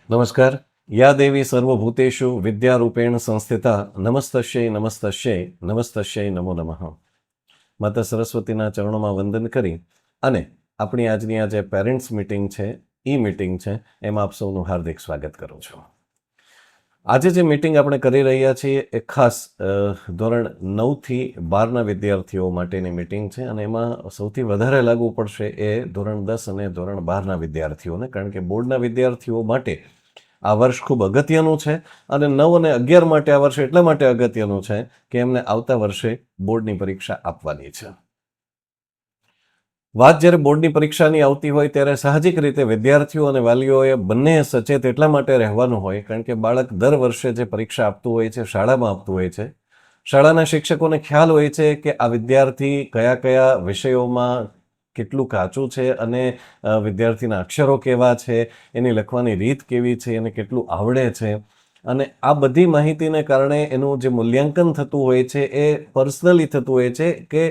નમસ્કાર. યા દેવી સર્વભૂતેષુ વિદ્યારૂપેણ સંસ્થિતા નમસ્તસ્યૈ નમસ્તસ્યૈ નમસ્તસ્યૈ નમો નમઃ. માતા સરસ્વતીના ચરણોમાં વંદન કરી અને આપણી આજની આ જે પેરેન્ટ્સ મિટિંગ છે, મીટિંગ છે, એમાં આપ સૌનું હાર્દિક સ્વાગત કરું છું. આજે જે મિટિંગ આપણે કરી રહ્યા છીએ એ ખાસ ધોરણ 9થી 12ના વિદ્યાર્થીઓ માટેની મિટિંગ છે અને એમાં સૌથી વધારે લાગુ પડશે એ ધોરણ 10 અને ધોરણ 12ના વિદ્યાર્થીઓને, કારણ કે બોર્ડના વિદ્યાર્થીઓ માટે આ વર્ષ ખૂબ અગત્યનું છે અને 9 અને 11 માટે આ વર્ષ એટલા માટે અગત્યનું છે કે એમને આવતા વર્ષે બોર્ડની પરીક્ષા આપવાની છે. વાત જ્યારે બોર્ડની પરીક્ષાની આવતી હોય ત્યારે સાહજિક રીતે વિદ્યાર્થીઓ અને વાલીઓએ બંને સચેત એટલા માટે રહેવાનું હોય, કારણ કે બાળક દર વર્ષે જે પરીક્ષા આપતું હોય છે, શાળામાં આપતું હોય છે, શાળાના શિક્ષકોને ખ્યાલ હોય છે કે આ વિદ્યાર્થી કયા કયા વિષયોમાં કેટલું કાચું છે અને વિદ્યાર્થીના અક્ષરો કેવા છે, એની લખવાની રીત કેવી છે, એને કેટલું આવડે છે, અને આ બધી માહિતીને કારણે એનું જે મૂલ્યાંકન થતું હોય છે એ પર્સનલી થતું હોય છે કે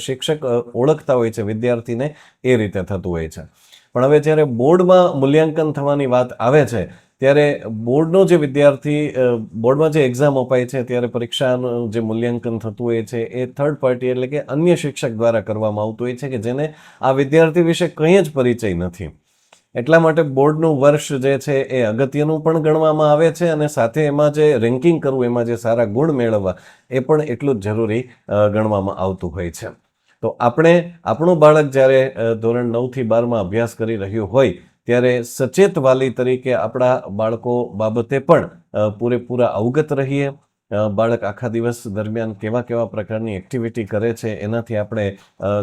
શિક્ષક ઓળખતા હોય છે વિદ્યાર્થીને, એ રીતે થતું હોય છે. પણ હવે જ્યારે બોર્ડમાં મૂલ્યાંકન થવાની વાત આવે છે ત્યારે બોર્ડનો જે વિદ્યાર્થી બોર્ડમાં જે એક્ઝામ અપાય છે ત્યારે પરીક્ષાનું જે મૂલ્યાંકન થતું હોય છે એ થર્ડ પાર્ટી એટલે કે અન્ય શિક્ષક દ્વારા કરવામાં આવતું હોય છે કે જેને આ વિદ્યાર્થી વિશે કંઈ જ પરિચય નથી. એટલા માટે બોર્ડનું વર્ષ જે છે એ અગત્યનું પણ ગણવામાં આવે છે અને સાથે એમાં જે રેન્કિંગ કરવું, એમાં જે સારા ગુણ મેળવવા, એ પણ એટલું જ જરૂરી ગણવામાં આવતું હોય છે. તો આપણે આપણું બાળક જ્યારે ધોરણ 9થી 12માં અભ્યાસ કરી રહ્યું હોય ત્યારે સચેત વાલી તરીકે આપણા બાળકો બાબતે પણ પૂરેપૂરા અવગત રહીએ. બાળક આખા દિવસ દરમિયાન કેવા કેવા પ્રકારની એક્ટિવિટી કરે છે એનાથી આપણે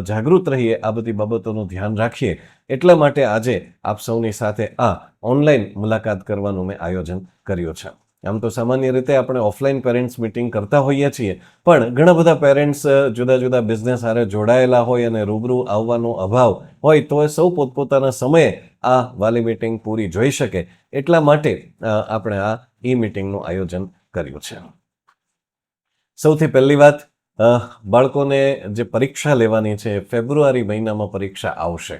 જાગૃત રહીએ, આ બધી બાબતોનું ધ્યાન રાખીએ. એટલા માટે આજે આપ સૌની સાથે આ ઓનલાઈન મુલાકાત કરવાનું મેં આયોજન કર્યું છે. આમ તો સામાન્ય રીતે આપણે ઓફલાઈન પેરેન્ટ્સ મિટિંગ કરતા હોઈએ છીએ, પણ ઘણા બધા પેરેન્ટ્સ જુદા જુદા બિઝનેસ સાથે જોડાયેલા હોય અને રૂબરૂ આવવાનો અભાવ હોય તો એ સૌ પોતપોતાના સમયે આ વાલી મિટિંગ પૂરી જોઈ શકે, એટલા માટે આપણે આ મિટિંગનું આયોજન કર્યું છે. સૌથી પહેલી વાત, બાળકોને જે પરીક્ષા લેવાની છે, ફેબ્રુઆરી મહિનામાં પરીક્ષા આવશે.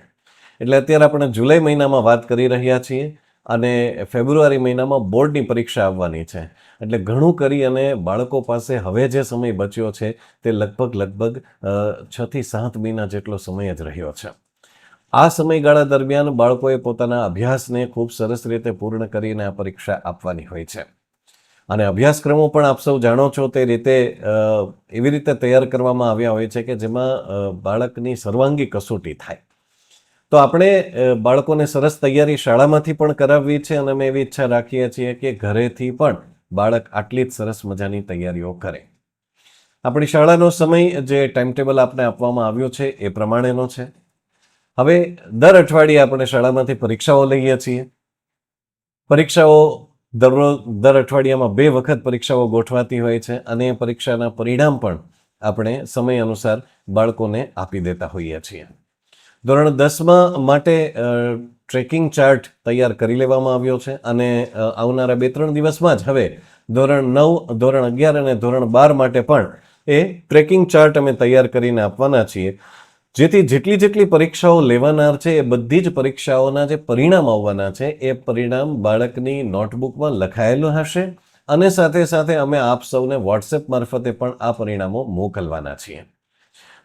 એટલે અત્યારે આપણે જુલાઈ મહિનામાં વાત કરી રહ્યા છીએ અને ફેબ્રુઆરી મહિનામાં બોર્ડની પરીક્ષા આવવાની છે. એટલે ઘણું કરી અને બાળકો પાસે હવે જે સમય બચ્યો છે તે લગભગ 6 થી 7 મહિના જેટલો સમય જ રહ્યો છે. આ સમયગાળા દરમિયાન બાળકોએ પોતાના અભ્યાસને ખૂબ સરસ રીતે પૂર્ણ કરીને આ પરીક્ષા આપવાની હોય છે. અને અભ્યાસક્રમો પણ આપ સૌ જાણો છો તે રીતે એવી રીતે તૈયાર કરવામાં આવ્યા હોય છે કે જેમાં બાળકની સર્વાંગી કસોટી થાય. તો આપણે બાળકોને સરસ તૈયારી શાળામાંથી પણ કરાવવી છે અને અમે એવી ઈચ્છા રાખીએ છીએ કે ઘરેથી પણ બાળક આટલી જ સરસ મજાની તૈયારીઓ કરે. આપણી શાળાનો સમય જે ટાઈમટેબલ આપને આપવામાં આવ્યો છે એ પ્રમાણેનો છે. હવે દર અઠવાડિયે આપણે શાળામાંથી પરીક્ષાઓ લઈએ છીએ. પરીક્ષાઓ દર અઠવાડિયામાં 2 વખત પરીક્ષાઓ ગોઠવાતી હોય છે અને પરીક્ષાના પરિણામ પણ આપણે સમય અનુસાર બાળકોને આપી દેતા હોઈએ છીએ. ધોરણ 10માં માટે ટ્રેકિંગ ચાર્ટ તૈયાર કરી લેવામાં આવ્યો છે અને આવનારા 2-3 દિવસમાં જ હવે ધોરણ 9, ધોરણ 11 અને ધોરણ 12 માટે પણ એ ટ્રેકિંગ ચાર્ટ અમે તૈયાર કરીને આપવાના છીએ, જેથી જેટલી પરીક્ષાઓ લેવાનાર છે એ બધી જ પરીક્ષાઓના જે પરિણામ આવવાના છે એ પરિણામ બાળકની નોટબુકમાં લખાયેલું હશે અને સાથે સાથે અમે આપ સૌને વોટ્સએપ મારફતે પણ આ પરિણામો મોકલવાના છીએ,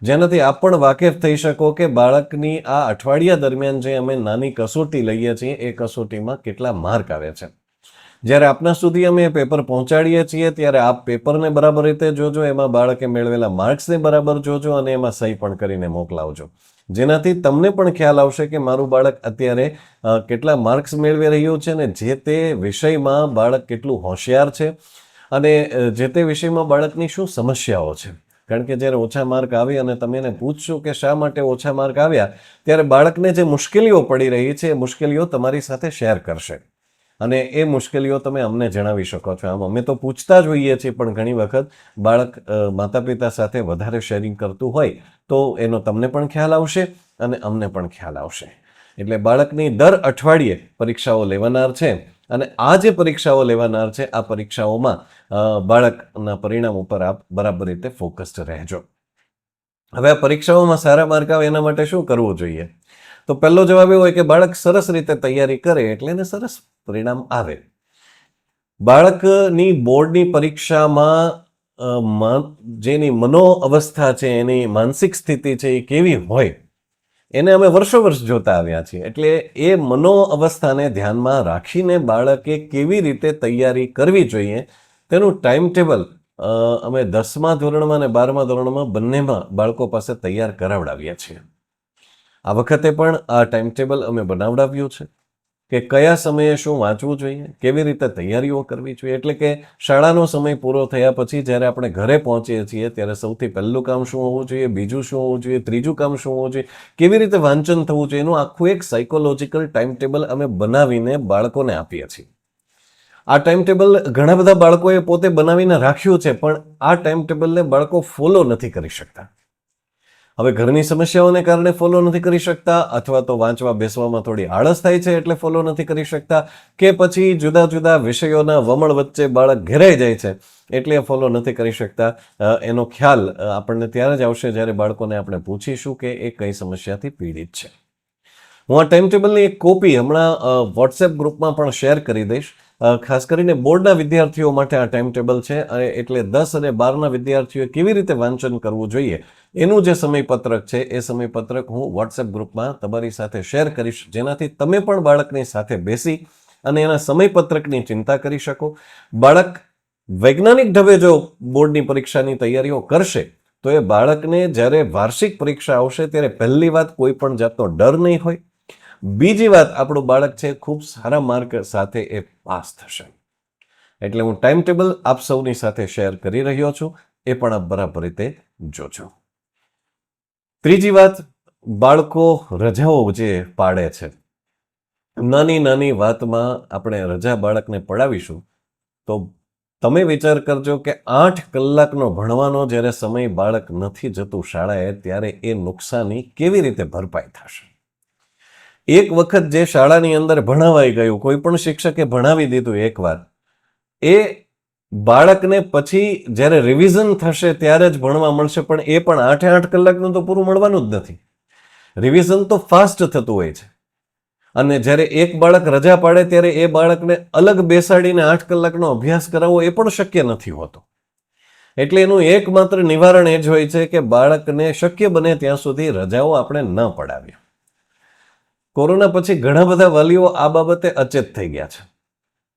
જેનાથી આપ પણ વાકેફ થઈ શકો કે બાળકની આ અઠવાડિયા દરમિયાન જે અમે નાની કસોટી લઈએ છીએ એ કસોટીમાં કેટલા માર્ક આવે છે. જ્યારે આપના સુધી અમે પેપર પહોંચાડીએ છીએ ત્યારે આપ પેપરને બરાબર રીતે જોજો, એમાં બાળકે મેળવેલા માર્ક્સને બરાબર જોજો અને એમાં સહી પણ કરીને મોકલાવજો, જેનાથી તમને પણ ખ્યાલ આવશે કે મારું બાળક અત્યારે કેટલા માર્ક્સ મેળવી રહ્યું છે ને જે તે વિષયમાં બાળક કેટલું હોશિયાર છે અને જે તે વિષયમાં બાળકની શું સમસ્યાઓ છે. કારણ કે જ્યારે ઓછા માર્ક આવે અને તમે એને પૂછશો કે શા માટે ઓછા માર્ક આવ્યા, ત્યારે બાળકને જે મુશ્કેલીઓ પડી રહી છે એ મુશ્કેલીઓ તમારી સાથે શેર કરશે અને એ મુશ્કેલીઓ તમે અમને જણાવી શકો છો. આમ અમે તો પૂછતા જ હોઈએ છીએ, પણ ઘણી વખત બાળક માતા પિતા સાથે વધારે શેરિંગ કરતું હોય તો એનો તમને પણ ખ્યાલ આવશે અને અમને પણ ખ્યાલ આવશે. એટલે બાળકની દર અઠવાડિયે પરીક્ષાઓ લેવાનાર છે અને આ જે પરીક્ષાઓ લેવાનાર છે આ પરીક્ષાઓમાં બાળકના પરિણામ ઉપર આપ બરાબર રીતે ફોકસ્ડ રહેજો. હવે આ પરીક્ષાઓમાં સારા માર્ક આવે એના માટે શું કરવું જોઈએ? તો પહેલો જવાબ એવો હોય કે બાળક સરસ રીતે તૈયારી કરે એટલે એને સરસ પરિણામ આવે. બાળકની બોર્ડની પરીક્ષામાં જેની મનો અવસ્થા છે, એની માનસિક સ્થિતિ છે, એ કેવી હોય એને અમે વર્ષો વર્ષ જોતા આવ્યા છીએ. એટલે એ મનો અવસ્થાને ધ્યાનમાં રાખીને બાળકે કેવી રીતે તૈયારી કરવી જોઈએ તેનું ટાઈમ ટેબલ અમે 10મા ધોરણમાં અને 12મા ધોરણમાં બંનેમાં બાળકો પાસે તૈયાર કરાવડાવ્યા છીએ. આ વખતે પણ આ ટાઈમ ટેબલ અમે બનાવડાવ્યું છે કે કયા સમયે શું વાંચવું જોઈએ, કેવી રીતે તૈયારીઓ કરવી જોઈએ. એટલે કે શાળાનો સમય પૂરો થયા પછી જ્યારે આપણે ઘરે પહોંચીએ છીએ ત્યારે સૌથી પહેલું કામ શું હોવું જોઈએ, બીજું શું હોવું જોઈએ, ત્રીજું કામ શું હોવું જોઈએ, કેવી રીતે વાંચન થવું જોઈએ, એનું આખું એક સાયકોલોજીકલ ટાઈમ ટેબલ અમે બનાવીને બાળકોને આપીએ છીએ. આ ટાઈમ ટેબલ ઘણા બધા બાળકોએ પોતે બનાવીને રાખ્યું છે, પણ આ ટાઈમ ટેબલને બાળકો ફોલો નથી કરી શકતા. હવે ઘરની સમસ્યાઓને કારણે ફોલો નથી કરી શકતા, અથવા તો વાંચવા બેસવામાં થોડી આળસ થાય છે એટલે ફોલો નથી કરી શકતા, કે પછી જુદા જુદા વિષયોના વમળ વચ્ચે બાળક ઘેરાઈ જાય છે એટલે ફોલો નથી કરી શકતા. એનો ખ્યાલ આપણને ત્યારે જ આવશે જ્યારે બાળકોને આપણે પૂછીશું કે એ કઈ સમસ્યાથી પીડિત છે. હું આ ટાઈમ ટેબલની એક કોપી હમણાં વોટ્સએપ ગ્રુપમાં પણ શેર કરી દઈશ. ખાસ કરીને બોર્ડના વિદ્યાર્થીઓ માટે આ ટાઈમ ટેબલ છે, એટલે 10 અને 12ના વિદ્યાર્થીઓએ કેવી રીતે વાંચન કરવું જોઈએ એનું જે સમયપત્રક છે એ સમયપત્રક હું વોટ્સએપ ગ્રુપમાં તમારી સાથે શેર કરીશ, જેનાથી તમે પણ બાળકની સાથે બેસી અને એના સમયપત્રકની ચિંતા કરી શકો. બાળક વૈજ્ઞાનિક ઢબે જો બોર્ડની પરીક્ષાની તૈયારીઓ કરશે તો એ બાળકને જ્યારે વાર્ષિક પરીક્ષા આવશે ત્યારે પહેલી વાત કોઈ પણ જાતનો ડર નહીં હોય, બીજી વાત આપણું બાળક છે ખૂબ સારા માર્ક સાથે એ પાસ થશે. એટલે હું ટાઈમ ટેબલ આપ સૌની સાથે શેર કરી રહ્યો છું, એ પણ આપ બરાબર રીતે જોજો. ત્રીજી વાત, બાળકો રજાઓ જે પાડે છે, નાની નાની વાતમાં આપણે રજા બાળકને પડાવીશું તો તમે વિચાર કરજો કે 8 કલાકનો ભણવાનો જ્યારે સમય બાળક નથી જતું શાળાએ, ત્યારે એ નુકસાની કેવી રીતે ભરપાઈ થશે. એક વખત જે શાળાની અંદર ભણાવાઈ ગયું, કોઈ પણ શિક્ષકે ભણાવી દીધું એકવાર, એ બાળકને પછી જ્યારે રિવિઝન થશે ત્યારે જ ભણવા મળશે, પણ એ પણ 8 કલાકનું તો પૂરું મળવાનું જ નથી. રિવિઝન તો ફાસ્ટ થતું હોય છે, અને જ્યારે એક બાળક રજા પાડે ત્યારે એ બાળકને અલગ બેસાડીને 8 કલાકનો અભ્યાસ કરાવવો એ પણ શક્ય નથી હોતો. એટલે એનું એકમાત્ર નિવારણ એ જ હોય છે કે બાળકને શક્ય બને ત્યાં સુધી રજાઓ આપણે ન પડાવીએ. કોરોના પછી ઘણા બધા વાલીઓ આ બાબતે અચેત થઈ ગયા છે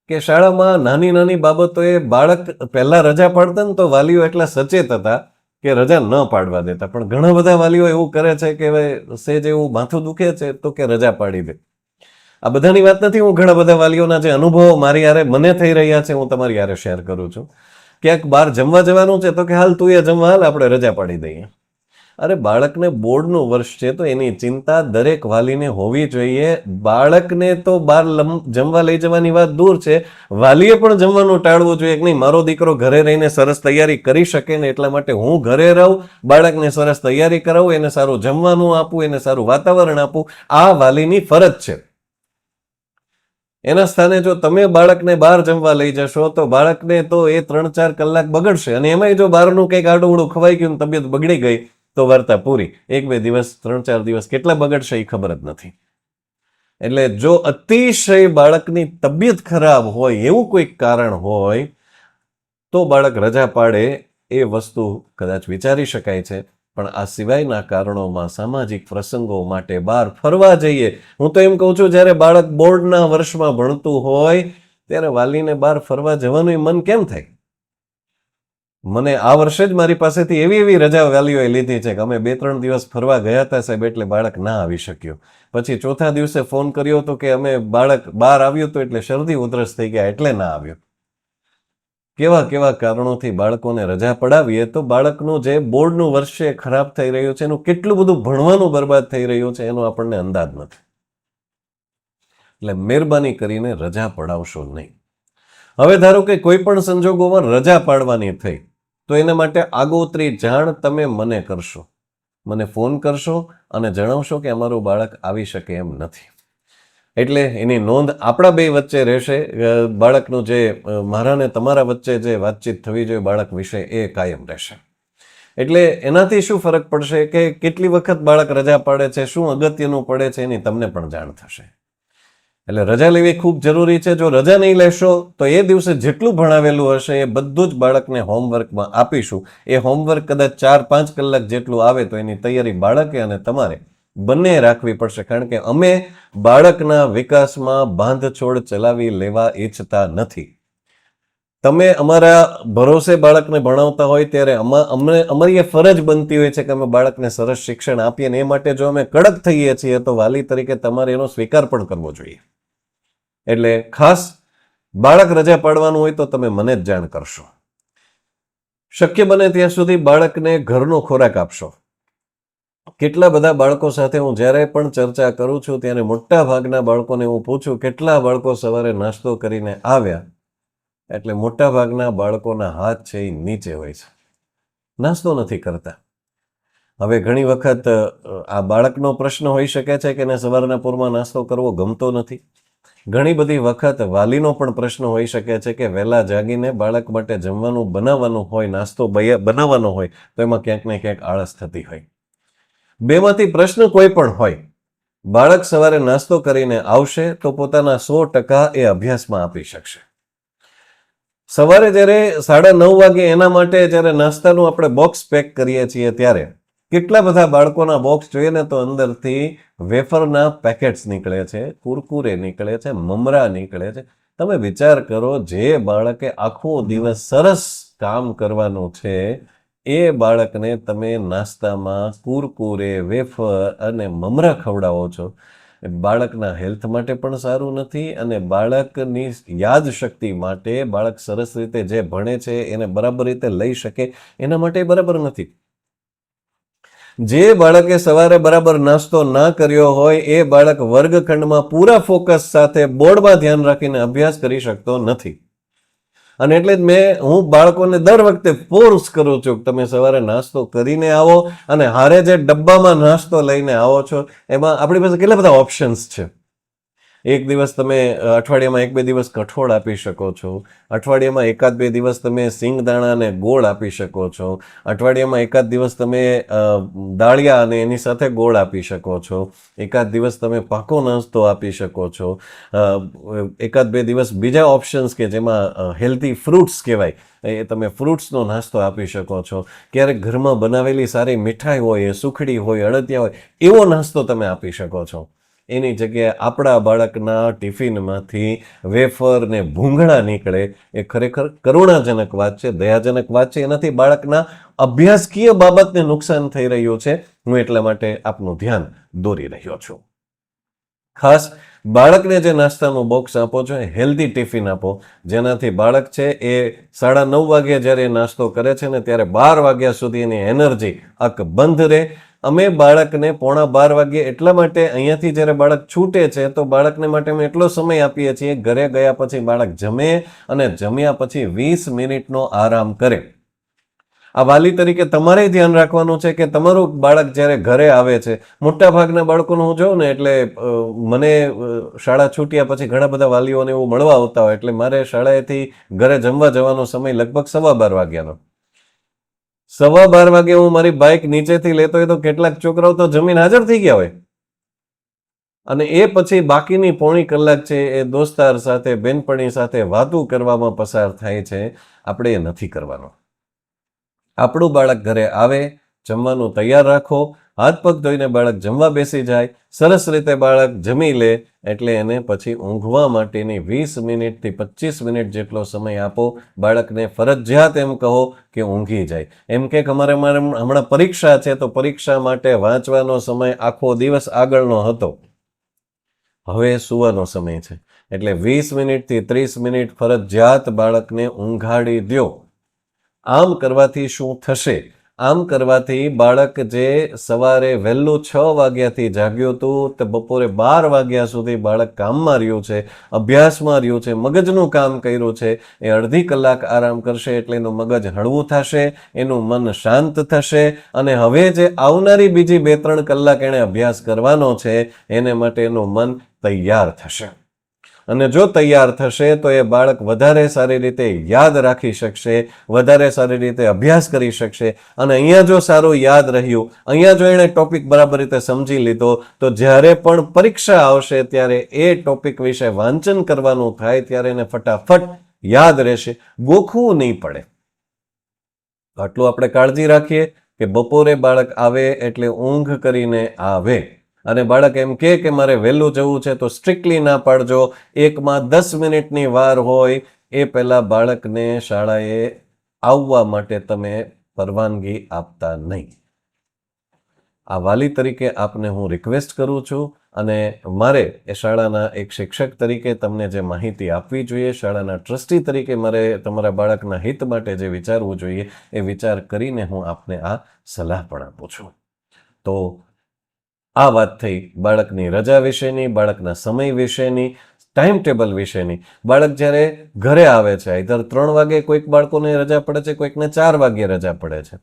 કે શાળામાં નાની નાની બાબતોએ બાળક પહેલા રજા પાડતા ને તો વાલીઓ એટલા સચેત હતા કે રજા ન પાડવા દેતા, પણ ઘણા બધા વાલીઓ એવું કરે છે કે હવે સેજ એવું માથું દુખે છે તો કે રજા પાડી દે. આ બધાની વાત નથી, હું ઘણા બધા વાલીઓના જે અનુભવો મારી યારે મને થઈ રહ્યા છે હું તમારી યારે શેર કરું છું. ક્યાંક બહાર જમવા જવાનું છે તો કે હાલ તું એ જમવા હાલ, આપણે રજા પાડી દઈએ. અરે બાળકને બોર્ડનું વર્ષ છે તો એની ચિંતા દરેક વાલીને હોવી જોઈએ. બાળકને તો બહાર જમવા લઈ જવાની વાત દૂર છે, વાલીએ પણ જમવાનું ટાળવું જોઈએ કે નહીં, મારો દીકરો ઘરે રહીને સરસ તૈયારી કરી શકે ને એટલા માટે હું ઘરે રહું, બાળકને સરસ તૈયારી કરાવું, એને સારું જમવાનું આપું, એને સારું વાતાવરણ આપું, આ વાલીની ફરજ છે. એના સ્થાને જો તમે બાળકને બહાર જમવા લઈ જશો તો બાળકને તો એ 3-4 કલાક બગડશે, અને એમાંય જો બહારનું કંઈક આડું ખવાઈ ગયું, તબિયત બગડી ગઈ તો વાર્તા પૂરી. 1-2 દિવસ 3-4 દિવસ કેટલા બગડશે એ ખબર જ નથી. એટલે જો અતિશય બાળકની તબિયત ખરાબ હોય એવું કોઈક કારણ હોય તો બાળક રજા પાડે એ વસ્તુ કદાચ વિચારી શકાય છે, પણ આ સિવાયના કારણોમાં સામાજિક પ્રસંગો માટે બહાર ફરવા જઈએ. હું તો એમ કહું છું જ્યારે બાળક બોર્ડના વર્ષમાં ભણતું હોય ત્યારે વાલીને બહાર ફરવા જવાનું મન કેમ થાય. મને આ વર્ષે જ મારી પાસેથી એવી રજા વાલીઓએ લીધી છે કે અમે 2-3 દિવસ ફરવા ગયા હતા સાહેબ, એટલે બાળક ના આવી શક્યો. પછી ચોથા દિવસે ફોન કર્યો હતો કે અમે બાળક બહાર આવ્યું હતું એટલે શરદી ઉધરસ થઈ ગયા એટલે ના આવ્યો. કેવા કેવા કારણોથી બાળકોને રજા પડાવીએ તો બાળકનું જે બોર્ડનું વર્ષ છે ખરાબ થઈ રહ્યું છે, એનું કેટલું બધું ભણવાનું બરબાદ થઈ રહ્યું છે એનો આપણને અંદાજ નથી. એટલે મહેરબાની કરીને રજા પડાવશો નહીં. હવે ધારો કે કોઈ પણ સંજોગોમાં રજા પાડવાની થઈ તો એના માટે આગોતરી જાણ તમે મને કરશો, મને ફોન કરશો અને જણાવશો કે અમારું બાળક આવી શકે એમ નથી. એટલે એની નોંધ આપણા બે વચ્ચે રહેશે. બાળકનું જે મારા ને તમારા વચ્ચે જે વાતચીત થવી જોઈએ બાળક વિશે એ કાયમ રહેશે. એટલે એનાથી શું ફરક પડશે કે કેટલી વખત બાળક રજા પાડે છે, શું અગત્યનું પડે છે એની તમને પણ જાણ થશે. એટલે રજા લેવી ખૂબ જરૂરી છે. જો રજા નહીં લેશો તો એ દિવસે જેટલું ભણાવેલું હશે એ બધું જ બાળકને હોમવર્કમાં આપીશું. એ હોમવર્ક કદાચ 4-5 કલાક જેટલું આવે તો એની તૈયારી બાળકે અને તમારે બંને રાખવી પડશે. કારણ કે અમે બાળકના વિકાસમાં બાંધછોડ ચલાવી લેવા ઈચ્છતા નથી. તમે અમારા ભરોસે બાળકને ભણાવતા હોય ત્યારે અમારી એ ફરજ બનતી હોય છે કે અમે બાળકને સરસ શિક્ષણ આપીએ, અને એ માટે જો અમે કડક થઈએ છીએ તો વાલી તરીકે તમારે એનો સ્વીકાર પણ કરવો જોઈએ. એટલે ખાસ બાળક રજા પાડવાનું હોય તો તમે મને જ જાણ કરશો. શક્ય બને ત્યાં સુધી બાળકને ઘરનો ખોરાક આપશો. કેટલા બધા બાળકો સાથે હું જ્યારે પણ ચર્ચા કરું છું ત્યારે મોટા ભાગના બાળકોને હું પૂછું કેટલા બાળકો સવારે નાસ્તો કરીને આવ્યા, એટલે મોટા ભાગના બાળકોના હાથ છે એ નીચે હોય છે, નાસ્તો નથી કરતા. હવે ઘણી વખત આ બાળકનો પ્રશ્ન હોઈ શકે છે કે એને સવારના પૂરમાં નાસ્તો કરવો ગમતો નથી. ઘણી બધી વખત વાલીનો પણ પ્રશ્ન હોઈ શકે છે કે વહેલા જાગીને બાળક માટે જમવાનું બનાવવાનું હોય, નાસ્તો બનાવવાનો હોય તો એમાં ક્યાંક ને ક્યાંક આળસ થતી હોય. બેમાંથી પ્રશ્ન કોઈ પણ હોય, બાળક સવારે નાસ્તો કરીને આવશે તો પોતાના 100% એ અભ્યાસમાં આપી શકશે. સવારે જ્યારે 9:30 વાગે એના માટે જ્યારે નાસ્તાનું આપણે બોક્સ પેક કરીએ છીએ ત્યારે કેટલા બધા બાળકોના બોક્સ જોઈએ ને તો અંદરથી વેફરના પેકેટ્સ નીકળે છે, કુરકુરે નીકળે છે, મમરા નીકળે છે. તમે વિચાર કરો, જે બાળકે આખો દિવસ સરસ કામ કરવાનું છે એ બાળકને તમે નાસ્તામાં કુરકુરે, વેફર અને મમરા ખવડાવો છો. બાળકના હેલ્થ માટે પણ સારું નથી, અને બાળકની યાદ શક્તિ માટે, બાળક સરસ રીતે જે ભણે છે એને બરાબર રીતે લઈ શકે એના માટે બરાબર નથી. જે બાળકે સવારે બરાબર નાસ્તો ના કર્યો હોય એ બાળક વર્ગખંડમાં પૂરા ફોકસ સાથે બોર્ડમાં ધ્યાન રાખીને અભ્યાસ કરી શકતો નથી. અને એટલે જ હું બાળકોને દર વખતે ફોર્સ કરું છું કે તમે સવારે નાસ્તો કરીને આવો, અને હારે જે ડબ્બામાં નાસ્તો લઈને આવો છો એમાં આપણી પાસે કેટલા બધા ઓપ્શન્સ છે. એક દિવસ તમે અઠવાડિયામાં 1-2 દિવસ કઠોળ આપી શકો છો, અઠવાડિયામાં 1-2 દિવસ તમે સિંગદાણા અને ગોળ આપી શકો છો, અઠવાડિયામાં 1 દિવસ તમે દાળિયા અને એની સાથે ગોળ આપી શકો છો, 1 દિવસ તમે પાકો નાસ્તો આપી શકો છો, 1-2 દિવસ બીજા ઓપ્શન્સ કે જેમાં હેલ્ધી ફ્રૂટ્સ કહેવાય એ તમે ફ્રૂટ્સનો નાસ્તો આપી શકો છો. ક્યારેક ઘરમાં બનાવેલી સારી મીઠાઈ હોય, સુખડી હોય, અડદિયા હોય, એવો નાસ્તો તમે આપી શકો છો. એની જગ્યાએ આપણા બાળકના ટિફિનમાંથી વેફર ને ભૂંગળા નીકળે એ ખરેખર કરુણાજનક વાત છે, દયાજનક વાત છે. એનાથી બાળકના અભ્યાસકીય બાબતને નુકસાન થઈ રહ્યું છે. હું એટલા માટે આપનું ધ્યાન દોરી રહ્યો છું. ખાસ બાળકને જે નાસ્તાનું બોક્સ આપો છો એ હેલ્ધી ટિફિન આપો, જેનાથી બાળક છે એ 9:30 વાગે જ્યારે નાસ્તો કરે છે ને ત્યારે 12 વાગ્યા સુધી એની એનર્જી અકબંધ રહે. અમે બાળકને 11:15 વાગે એટલા માટે અહીંયાથી જ્યારે બાળક છૂટે છે તો બાળકને માટે અમે એટલો સમય આપીએ છીએ, ઘરે ગયા પછી બાળક જમે અને જમ્યા પછી 20 મિનિટનો આરામ કરે. આ વાલી તરીકે તમારે ધ્યાન રાખવાનું છે કે તમારું બાળક જ્યારે ઘરે આવે છે, મોટા ભાગના બાળકોનું હું જોઉં ને એટલે મને શાળા છૂટ્યા પછી ઘણા બધા વાલીઓને એવું મળવા આવતા હોય, એટલે મારે શાળાએથી ઘરે જમવા જવાનો સમય લગભગ 12:15 વાગ્યાનો. 12:15 વાગે હું મારી બાઇક નીચેથી લેતો હોય તો કેટલાક છોકરાઓ તો જમીન હાજર થઈ ગયા હોય, અને એ પછી બાકીની પોણી કલાક છે એ દોસ્તાર સાથે, બેનપણી સાથે વાતું કરવામાં પસાર થાય છે. આપણે એ નથી કરવાનું. આપણું બાળક ઘરે આવે, જમવાનું તૈયાર રાખો, હાથ પગ ધોઈને બાળક જમવા બેસી જાય, સરસ રીતે બાળક જમી લે એટલે એને પછી ઊંઘવા માટેની 20 મિનિટથી 25 મિનિટ જેટલો સમય આપો. બાળકને ફરજિયાત એમ કહો કે ઊંઘી જાય. એમ કે અમારે હમણાં પરીક્ષા છે તો પરીક્ષા માટે વાંચવાનો સમય આખો દિવસ આગળનો હતો, હવે સૂવાનો સમય છે, એટલે 20 મિનિટથી 30 મિનિટ ફરજિયાત બાળકને ઊંઘાડી દો. આમ કરવાથી શું થશે? આમ કરવાથી બાળક જે સવારે વહેલું 6 વાગ્યાથી જાગ્યું હતું તે બપોરે 12 વાગ્યા સુધી બાળક કામમાં રહ્યું છે, અભ્યાસમાં રહ્યું છે, મગજનું કામ કર્યું છે, એ અડધી કલાક આરામ કરશે એટલે એનું મગજ હળવું થશે, એનું મન શાંત થશે, અને હવે જે આવનારી બીજી 2-3 કલાક એણે અભ્યાસ કરવાનો છે એને માટે એનું મન તૈયાર થશે. અને જો તૈયાર થશે તો એ બાળક વધારે સારી રીતે યાદ રાખી શકશે, વધારે સારી રીતે અભ્યાસ કરી શકશે. અને અહીંયા જો સારું યાદ રહ્યું, અહીંયા જો એણે ટોપિક બરાબર રીતે સમજી લીધો, તો જ્યારે પણ પરીક્ષા આવશે ત્યારે એ ટોપિક વિશે વાંચન કરવાનું થાય ત્યારે એને ફટાફટ યાદ રહેશે, ગોખવું નહીં પડે. આટલું આપણે કાળજી રાખીએ કે બપોરે બાળક આવે એટલે ઊંઘ કરીને આવે. અને બાળક એમ કે મારે વહેલું જવું છે તો સ્ટ્રિક્ટલી ના પાડજો. 1માં 10 મિનિટની વાર હોય એ પહેલા બાળકને શાળાએ આવવા માટે તમે પરવાનગી આપતા નહીં. આ વાલી તરીકે આપને હું રિક્વેસ્ટ કરું છું અને મારે એ શાળાના એક શિક્ષક તરીકે તમને જે માહિતી આપવી જોઈએ, શાળાના ટ્રસ્ટી તરીકે મારે તમારા બાળકના હિત માટે જે વિચારવું જોઈએ એ વિચાર કરીને હું આપને આ સલાહ પણ આપું છું. તો આ વાત થઈ બાળકની રજા વિશેની, બાળકના સમય વિશેની, ટાઈમ ટેબલ વિશેની. બાળક જ્યારે ઘરે આવે છે, ઇધર 3 વાગે કોઈક બાળકોને રજા પડે છે, કોઈકને 4 વાગે રજા પડે છે.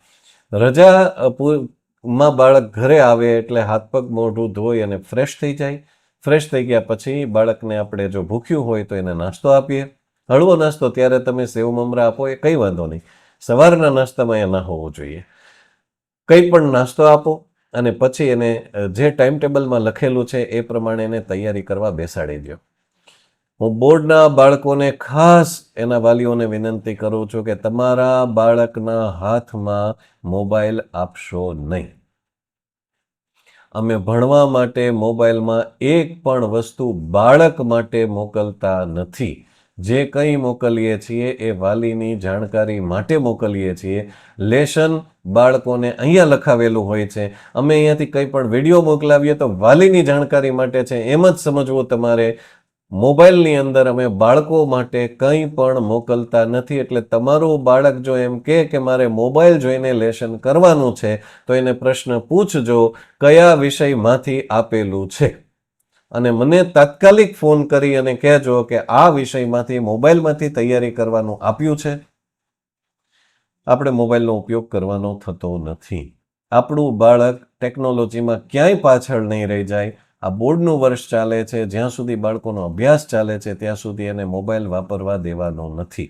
રજામાં બાળક ઘરે આવે એટલે હાથ પગ મોઢું ધોઈ અને ફ્રેશ થઈ જાય. ફ્રેશ થઈ ગયા પછી બાળકને આપણે જો ભૂખ્યું હોય તો એને નાસ્તો આપીએ. હળવો નાસ્તો, ત્યારે તમે સેવ મમરા આપો એ કંઈ વાંધો નહીં. સવારના નાસ્તામાં એ ના હોવું જોઈએ. કંઈ પણ નાસ્તો આપો અને પછી એને જે ટાઈમ ટેબલમાં લખેલું છે એ પ્રમાણે એને તૈયારી કરવા બેસાડી દો. હું બોર્ડના બાળકોને ખાસ એના વાલીઓને વિનંતી કરું છું કે તમારા બાળકના હાથમાં મોબાઈલ આપશો નહીં. અમે ભણવા માટે મોબાઈલમાં એક પણ વસ્તુ બાળક માટે મોકલતા નથી. જે કંઈ મોકલીએ છીએ એ વાલીની જાણકારી માટે મોકલીએ છીએ. લેશન બાળકોને અહીંયા લખાવેલું હોય છે. અમે અહીંયાથી કંઈ પણ વિડીયો મોકલાવીએ તો વાલીની જાણકારી માટે છે, એમ જ સમજવું તમારે. મોબાઈલની અંદર અમે બાળકો માટે કંઈ પણ મોકલતા નથી. એટલે તમારું બાળક જો એમ કે મારે મોબાઈલ જોઈને લેશન કરવાનું છે તો એને પ્રશ્ન પૂછજો કયા વિષયમાંથી આપેલું છે, અને મને તાત્કાલિક ફોન કરી અને કહેજો કે આ વિષયમાંથી, મોબાઈલમાંથી તૈયારી કરવાનું આપ્યું છે. આપણે મોબાઈલનો ઉપયોગ કરવાનો થતો નથી. આપણું બાળક ટેકનોલોજીમાં ક્યાંય પાછળ નહીં રહી જાય. આ બોર્ડનું વર્ષ ચાલે છે, જ્યાં સુધી બાળકોનો અભ્યાસ ચાલે છે ત્યાં સુધી એને મોબાઈલ વાપરવા દેવાનો નથી.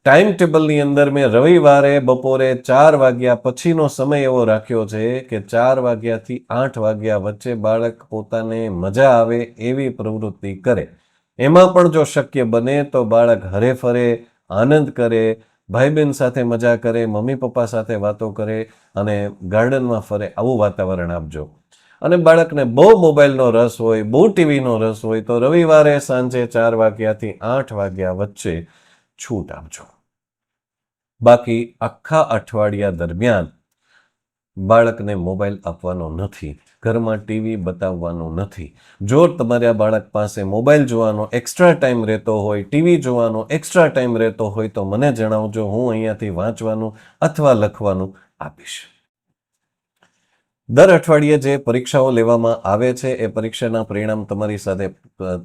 ટાઈમ ટેબલની અંદર મેં રવિવારે બપોરે 4 વાગ્યા પછીનો સમય એવો રાખ્યો છે કે 4 વાગ્યાથી 8 વાગ્યા વચ્ચે બાળક પોતાને મજા આવે એવી પ્રવૃત્તિ કરે. એમાં પણ જો શક્ય બને તો બાળક હરે ફરે, આનંદ કરે, ભાઈ બહેન સાથે મજા કરે, મમ્મી પપ્પા સાથે વાતો કરે અને ગાર્ડનમાં ફરે, આવું વાતાવરણ આપજો. અને બાળકને બહુ મોબાઈલનો રસ હોય, બહુ ટીવીનો રસ હોય તો રવિવારે સાંજે 4 વાગ્યાથી 8 વાગ્યા વચ્ચે છૂટ આપજો. બાકી આખા અઠવાડિયા દરમિયાન બાળકને મોબાઈલ આપવાનો નથી, ઘરમાં ટીવી બતાવવાનું નથી. જો તમારા બાળક પાસે મોબાઈલ જોવાનો એક્સ્ટ્રા ટાઈમ રહેતો હોય, ટીવી જોવાનો એક્સ્ટ્રા ટાઈમ રહેતો હોય તો મને જણાવજો. હું અહીંયાથી વાંચવાનું અથવા લખવાનું આપીશ. દર અઠવાડિયે જે પરીક્ષાઓ લેવામાં આવે છે એ પરીક્ષાના પરિણામ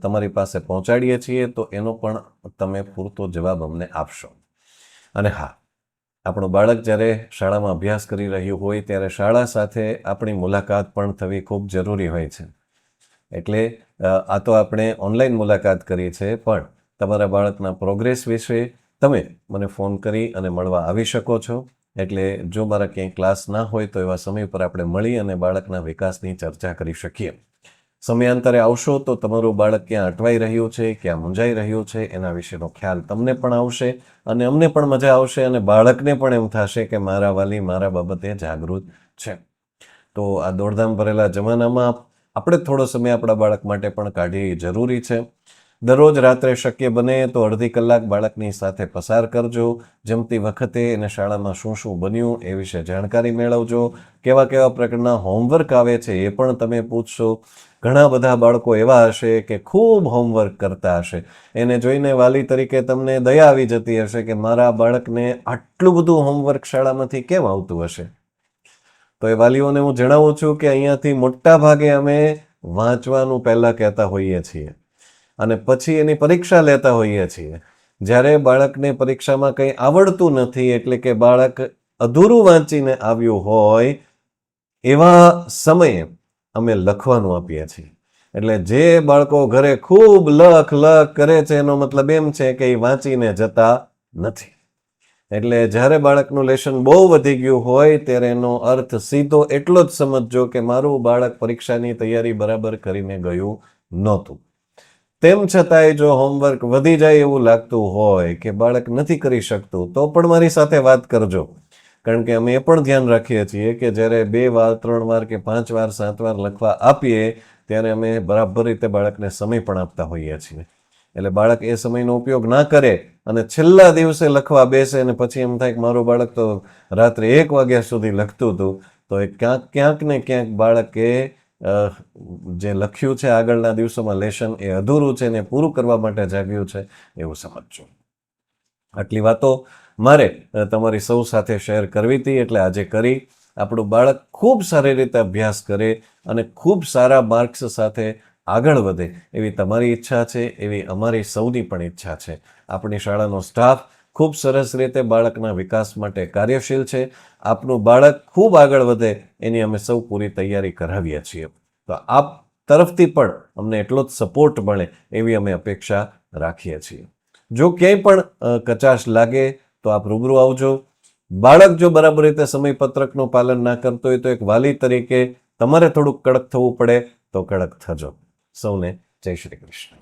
તમારી પાસે પહોંચાડીએ છીએ, તો એનો પણ તમે પૂરતો જવાબ અમને આપશો. અને હા, આપણું બાળક જ્યારે શાળામાં અભ્યાસ કરી રહ્યું હોય ત્યારે શાળા સાથે આપણી મુલાકાત પણ થવી ખૂબ જરૂરી હોય છે. એટલે આ તો આપણે ઓનલાઈન મુલાકાત કરી છે, પણ તમારા બાળકના પ્રોગ્રેસ વિશે તમે મને ફોન કરી અને મળવા આવી શકો છો. એટલે જો મારા ક્યાંય ક્લાસ ના હોય તો એવા સમય પર આપણે મળી અને બાળકના વિકાસની ચર્ચા કરી શકીએ. સમયાંતરે આવશો તો તમારું બાળક ક્યાં અટવાઈ રહ્યું છે, ક્યાં મૂંઝાઈ રહ્યું છે, એના વિશેનો ખ્યાલ તમને પણ આવશે અને અમને પણ મજા આવશે અને બાળકને પણ એમ થશે કે મારા વાલી મારા બાબતે જાગૃત છે. તો આ દોડધામ ભરેલા જમાનામાં આપણે થોડો સમય આપણા બાળક માટે પણ કાઢી જરૂરી છે. દરરોજ રાત્રે શક્ય બને તો અડધી કલાક બાળકની સાથે પસાર કરજો. જમતી વખતે એને શાળામાં શું શું બન્યું એ વિશે જાણકારી મેળવજો. કેવા કેવા પ્રકારના હોમવર્ક આવે છે એ પણ તમે પૂછશો. ઘણા બધા બાળકો એવા હશે કે ખૂબ હોમવર્ક કરતા હશે. એને જોઈને વાલી તરીકે તમને દયા આવી જતી હશે કે મારા બાળકને આટલું બધું હોમવર્ક શાળામાંથી કેમ આવતું હશે. તો એ વાલીઓને હું જણાવું છું કે અહીંયાથી મોટા ભાગે અમે વાંચવાનું પહેલાં કહેતા હોઈએ છીએ અને પછી એની પરીક્ષા લેતા હોઈએ છીએ. જ્યારે બાળકને પરીક્ષામાં કંઈ આવડતું નથી, એટલે કે બાળક અધૂરું વાંચીને આવ્યું હોય, એવા સમયે અમે લખવાનું આપીએ છીએ. એટલે જે બાળકો ઘરે ખૂબ લખ કરે છે એનો મતલબ એમ છે કે એ વાંચીને જતા નથી. એટલે જ્યારે બાળકનું લેશન બહુ વધી ગયું હોય ત્યારે એનો અર્થ સીધો એટલો જ સમજજો કે મારું બાળક પરીક્ષાની તૈયારી બરાબર કરીને ગયું નહોતું. તેમ છતાંય જો હોમવર્ક વધી જાય એવું લાગતું હોય કે બાળક નથી કરી શકતું તો પણ મારી સાથે વાત કરજો. કારણ કે અમે એ પણ ધ્યાન રાખીએ છીએ કે જ્યારે 2 વાર 3 વાર કે 5 વાર 7 વાર લખવા આપીએ ત્યારે અમે બરાબર રીતે બાળકને સમય પણ આપતા હોઈએ છીએ. એટલે બાળક એ સમયનો ઉપયોગ ના કરે અને છેલ્લા દિવસે લખવા બેસે અને પછી એમ થાય કે મારું બાળક તો રાત્રે 1 વાગ્યા સુધી લખતું હતું, તો એ ક્યાંક ને ક્યાંક બાળકે જે લખ્યું છે આગળના દિવસોમાં લેશન એ અધૂરું છે ને પૂરું કરવા માટે જાગ્યું છે એવું સમજજો. આટલી વાતો મારે તમારી સૌ સાથે શેર કરવી હતી એટલે આજે કરી. આપણું બાળક ખૂબ સારી રીતે અભ્યાસ કરે અને ખૂબ સારા માર્ક્સ સાથે આગળ વધે એવી તમારી ઈચ્છા છે, એવી અમારી સૌની પણ ઈચ્છા છે. આપણી શાળાનો સ્ટાફ ખૂબ સરસ રીતે બાળકના વિકાસ માટે કાર્યશીલ છે. આપનું બાળક ખૂબ આગળ વધે એની અમે સૌ પૂરી તૈયારી કરાવીએ છીએ. તો આપ તરફથી પણ અમને એટલો જ સપોર્ટ મળે એવી અમે અપેક્ષા રાખીએ છીએ. જો ક્યાંય પણ કચાશ લાગે તો આપ રૂબરૂ આવજો. બાળક જો બરાબર રીતે સમયપત્રકનું પાલન ના કરતો હોય તો એક વાલી તરીકે તમારે થોડુંક કડક થવું પડે તો કડક થજો. સૌને જય શ્રી કૃષ્ણ.